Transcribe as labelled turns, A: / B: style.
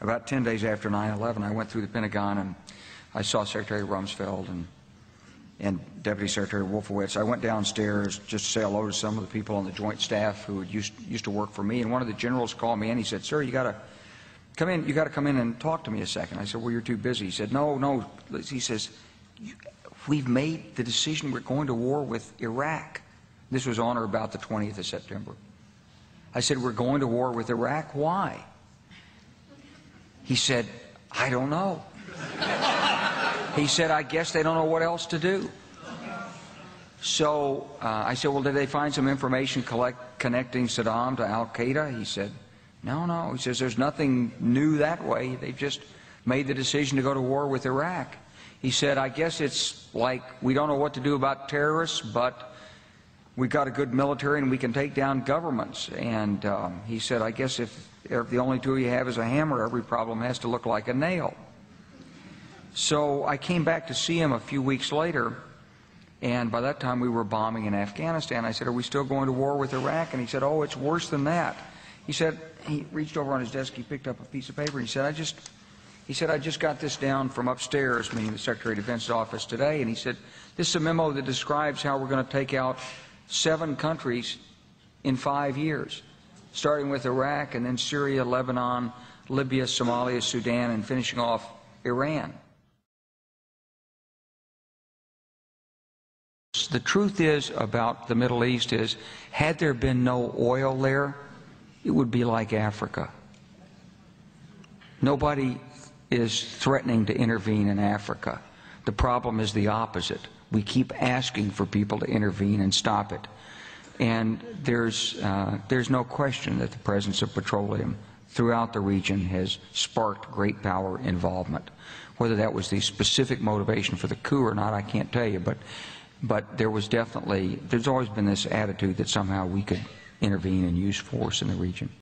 A: about 10 days after 9/11, I went through the Pentagon and I saw Secretary Rumsfeld and Deputy Secretary Wolfowitz. I went downstairs just to say hello to some of the people on the Joint Staff who used to work for me, and one of the generals called me and he said, "Sir, you got to come in. You got to come in and talk to me a second." I said, "Well, you're too busy." He said, "No." He says, "We've made the decision. We're going to war with Iraq." This was on or about the 20th of September. I said, "We're going to war with Iraq. Why?" He said, "I don't know." He said, "I guess they don't know what else to do." So I said, "Well, did they find some information connecting Saddam to Al-Qaeda?" He said, No. He says, "There's nothing new that way. They've just made the decision to go to war with Iraq." He said, "I guess it's like we don't know what to do about terrorists, but we've got a good military and we can take down governments." And he said, "I guess if the only tool you have is a hammer, every problem has to look like a nail." So I came back to see him a few weeks later, and by that time we were bombing in Afghanistan. I said, "Are we still going to war with Iraq?" And he said, "Oh, it's worse than that." He said, he reached over on his desk, he picked up a piece of paper, and he said, I just got this down from upstairs," meaning the Secretary of Defense's office today, and he said, "This is a memo that describes how we're going to take out 7 countries in 5 years, starting with Iraq and then Syria, Lebanon, Libya, Somalia, Sudan, and finishing off Iran." The truth is about the Middle East is, had there been no oil there, it would be like Africa. Nobody is threatening to intervene in Africa. The problem is the opposite. We keep asking for people to intervene and stop it. And there's no question that the presence of petroleum throughout the region has sparked great power involvement. Whether that was the specific motivation for the coup or not, I can't tell you, but there's always been this attitude that somehow we could intervene and use force in the region.